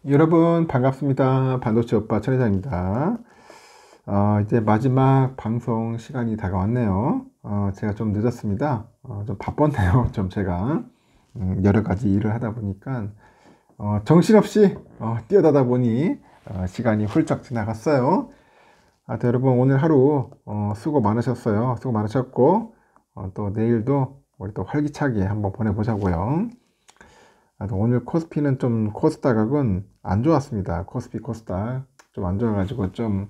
여러분 반갑습니다. 반도체 오빠 천 회장입니다. 이제 마지막 방송 시간이 다가왔네요. 제가 좀 늦었습니다. 좀 바빴네요. 좀 제가 여러 가지 일을 하다 보니까 정신없이 뛰어다다 보니 시간이 훌쩍 지나갔어요. 여러분 오늘 하루 수고 많으셨어요. 수고 많으셨고 또 내일도 우리 또 활기차게 한번 보내보자고요. 오늘 코스피는 좀 코스닥은 안 좋았습니다. 코스피 코스닥 좀 안 좋아가지고 좀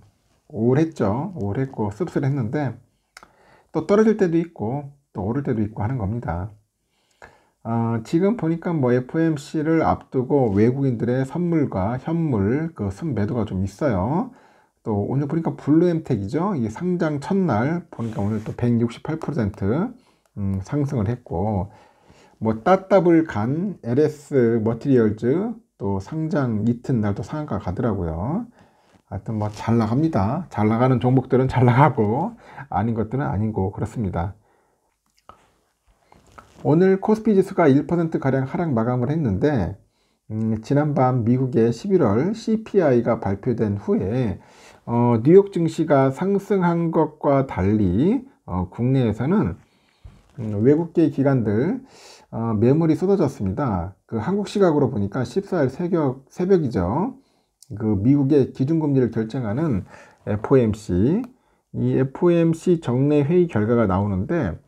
우울했죠. 우울했고 씁쓸했는데 또 떨어질 때도 있고 또 오를 때도 있고 하는 겁니다. 지금 보니까 뭐 FOMC를 앞두고 외국인들의 선물과 현물 그 순매도가 좀 있어요. 또 오늘 보니까 블루엠텍이죠. 이 상장 첫날 보니까 오늘 또 168% 상승을 했고, 뭐 따따블 간 LS 머티리얼즈 또 상장 이튿날 또 상한가 가더라고요. 하여튼 뭐 잘 나갑니다. 잘 나가는 종목들은 잘 나가고 아닌 것들은 아니고 그렇습니다. 오늘 코스피 지수가 1% 가량 하락 마감을 했는데 지난밤 미국의 11월 CPI가 발표된 후에 뉴욕 증시가 상승한 것과 달리 국내에서는 외국계 기관들 매물이 쏟아졌습니다. 그 한국 시각으로 보니까 14일 새벽이죠. 그 미국의 기준금리를 결정하는 FOMC, 이 FOMC 정례 회의 결과가 나오는데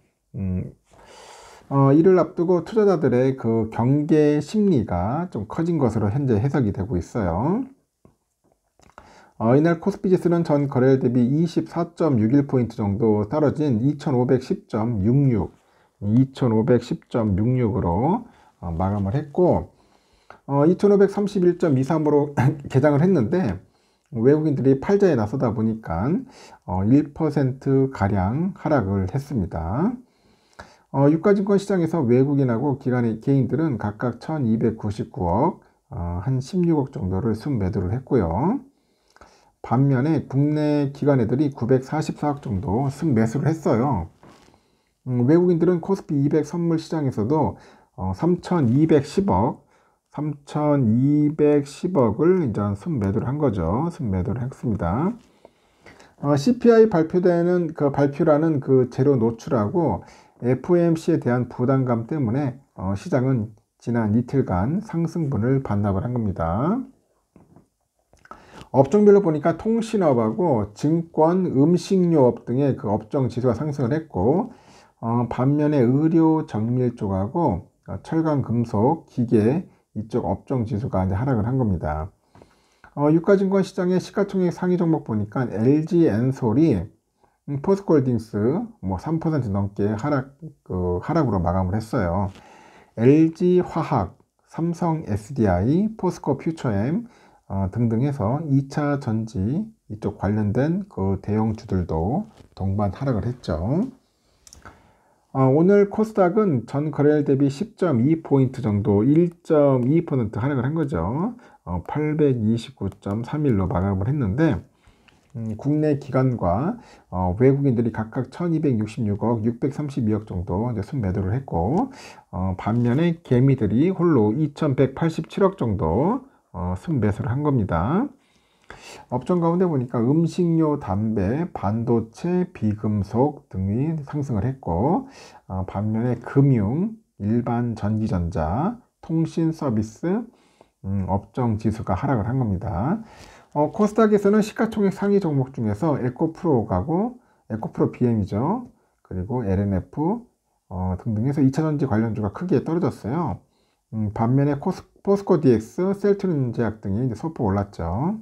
이를 앞두고 투자자들의 그 경계 심리가 좀 커진 것으로 현재 해석이 되고 있어요. 이날 코스피 지수는 전 거래일 대비 24.61포인트 정도 떨어진 2510.66, 2510.66으로 마감을 했고 2531.23으로 개장을 했는데 외국인들이 팔자에 나서다 보니까 1% 가량 하락을 했습니다. 유가증권 시장에서 외국인하고 기관의 개인들은 각각 1299억, 한 16억 정도를 순매도를 했고요. 반면에 국내 기관애들이 944억 정도 순매수를 했어요. 외국인들은 코스피 200 선물 시장에서도 3210억을 이제 순매도를 한 거죠. 순매도를 했습니다. CPI 발표되는 그 발표라는 그 재료 노출하고 FOMC에 대한 부담감 때문에 시장은 지난 이틀간 상승분을 반납을 한 겁니다. 업종별로 보니까 통신업하고 증권, 음식료업 등의 그 업종 지수가 상승을 했고 반면에 의료, 정밀 쪽하고 철강, 금속, 기계 이쪽 업종 지수가 이제 하락을 한 겁니다. 유가증권 시장의 시가총액 상위 종목 보니까 LG 엔솔이 포스코홀딩스 뭐 3% 넘게 하락으로 마감을 했어요. LG 화학, 삼성 SDI, 포스코 퓨처엠 등등 해서 2차 전지 이쪽 관련된 그 대형주들도 동반 하락을 했죠. 오늘 코스닥은 전 거래일 대비 10.2포인트 정도 1.2% 하락을 한 거죠. 829.31로 마감을 했는데 국내 기관과 외국인들이 각각 1266억, 632억 정도 이제 순매도를 했고 반면에 개미들이 홀로 2187억 정도 순매수를 한 겁니다. 업종 가운데 보니까 음식료, 담배, 반도체, 비금속 등이 상승을 했고 반면에 금융, 일반 전기전자, 통신 서비스 업종 지수가 하락을 한 겁니다. 코스닥에서는 시가총액 상위 종목 중에서 에코프로가고 에코프로 BM이죠. 그리고 LNF 등등해서 2차전지 관련주가 크게 떨어졌어요. 반면에 포스코 DX, 셀트리온제약 등이 이제 소폭 올랐죠.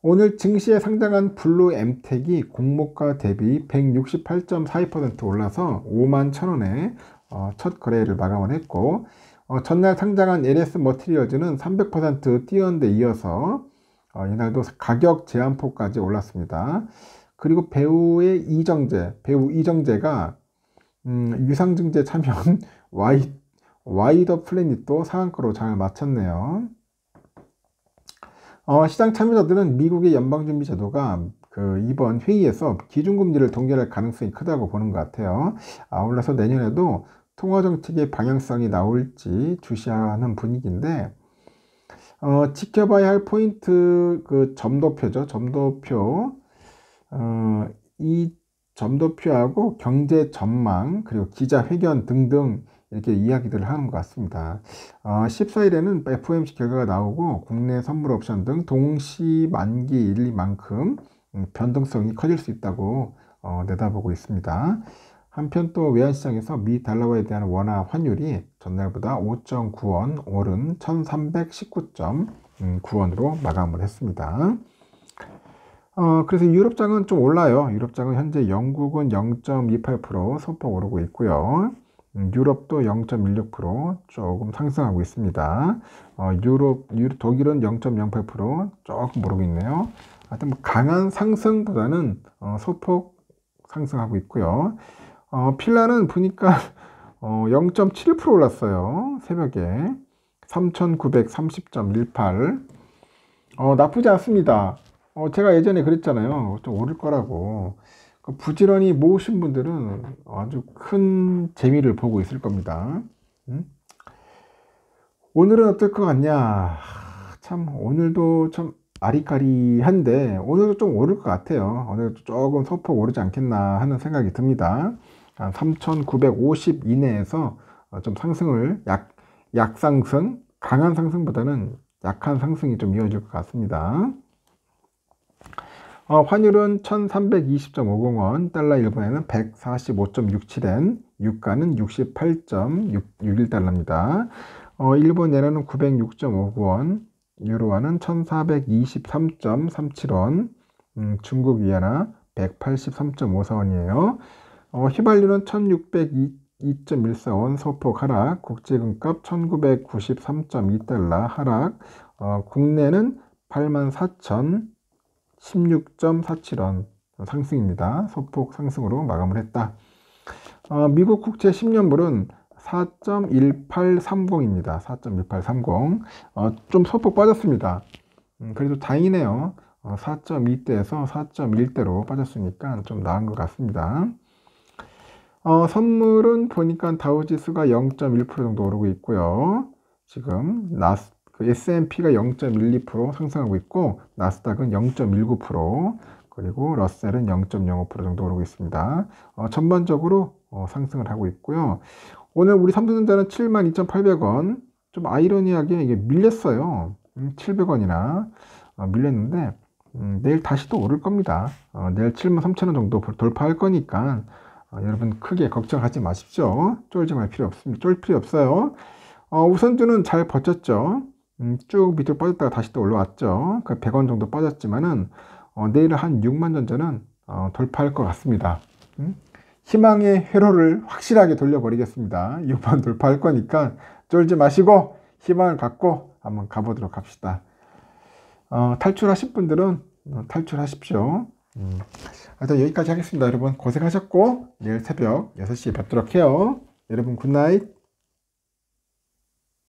오늘 증시에 상장한 블루엠텍이 공모가 대비 168.42% 올라서 5만 1,000원에 첫 거래를 마감을 했고 전날 상장한 LS 머티리얼즈는 300% 뛰어온 데 이어서 이날도 가격 제한폭까지 올랐습니다. 그리고 배우 이정재가 유상증재 참여한 와이더 플래닛도 상한가로 잘 마쳤네요. 시장 참여자들은 미국의 연방준비제도가 그 이번 회의에서 기준금리를 동결할 가능성이 크다고 보는 것 같아요. 아울러서 내년에도 통화정책의 방향성이 나올지 주시하는 분위기인데 지켜봐야 할 포인트, 그 점도표죠. 점도표. 이 점도표하고 경제 전망, 그리고 기자회견 등등 이렇게 이야기들을 하는 것 같습니다. 14일에는 FOMC 결과가 나오고 국내 선물 옵션 등 동시 만기일만큼 변동성이 커질 수 있다고 내다보고 있습니다. 한편 또 외환시장에서 미 달러화에 대한 원화 환율이 전날보다 5.9원 오른 1319.9원으로 마감을 했습니다. 그래서 유럽장은 좀 올라요. 유럽장은 현재 영국은 0.28% 소폭 오르고 있고요. 유럽도 0.16% 조금 상승하고 있습니다. 독일은 0.08% 조금 오르고 있네요. 하여튼 뭐 강한 상승보다는 소폭 상승하고 있고요. 필라는 보니까 0.7% 올랐어요. 새벽에 3930.18. 나쁘지 않습니다. 제가 예전에 그랬잖아요. 좀 오를 거라고. 부지런히 모으신 분들은 아주 큰 재미를 보고 있을 겁니다. 오늘은 어떨 것 같냐? 참, 오늘도 참 아리까리한데, 오늘도 좀 오를 것 같아요. 오늘도 조금 소폭 오르지 않겠나 하는 생각이 듭니다. 3,950 이내에서 좀 상승을, 약상승, 강한 상승보다는 약한 상승이 좀 이어질 것 같습니다. 환율은 1320.50원, 달러 일본에는 145.67엔, 유가는 68.61달러입니다. 일본 예너는 906.59원, 유로화는 1423.37원, 중국 위안화 183.54원이에요. 휘발유는 1602.14원 소폭 하락, 국제금값 1993.2달러 하락, 국내는 84,016.47원 상승입니다. 소폭 상승으로 마감을 했다. 미국 국채 10년물은 4.1830입니다. 4.1830. 좀 소폭 빠졌습니다. 그래도 다행이네요. 4.2대에서 4.1대로 빠졌으니까 좀 나은 것 같습니다. 선물은 보니까 다우지수가 0.1% 정도 오르고 있고요. 지금 S&P가 0.12% 상승하고 있고, 나스닥은 0.19%, 그리고 러셀은 0.05% 정도 오르고 있습니다. 전반적으로 상승을 하고 있고요. 오늘 우리 삼성전자는 72,800원, 좀 아이러니하게 이게 밀렸어요. 700원이나 밀렸는데, 내일 다시 또 오를 겁니다. 내일 73,000원 정도 돌파할 거니까, 여러분 크게 걱정하지 마십시오. 쫄지 말 필요 없습니다. 쫄 필요 없어요. 우선주는 잘 버텼죠. 쭉 밑으로 빠졌다가 다시 또 올라왔죠. 그 100원 정도 빠졌지만은 내일 한 6만 전자는 돌파할 것 같습니다. 희망의 회로를 확실하게 돌려버리겠습니다. 6만 돌파할 거니까 쫄지 마시고 희망을 갖고 한번 가보도록 합시다. 탈출하실 분들은 탈출하십시오. 하여튼 여기까지 하겠습니다. 여러분 고생하셨고 내일 새벽 6시에 뵙도록 해요. 여러분 굿나잇.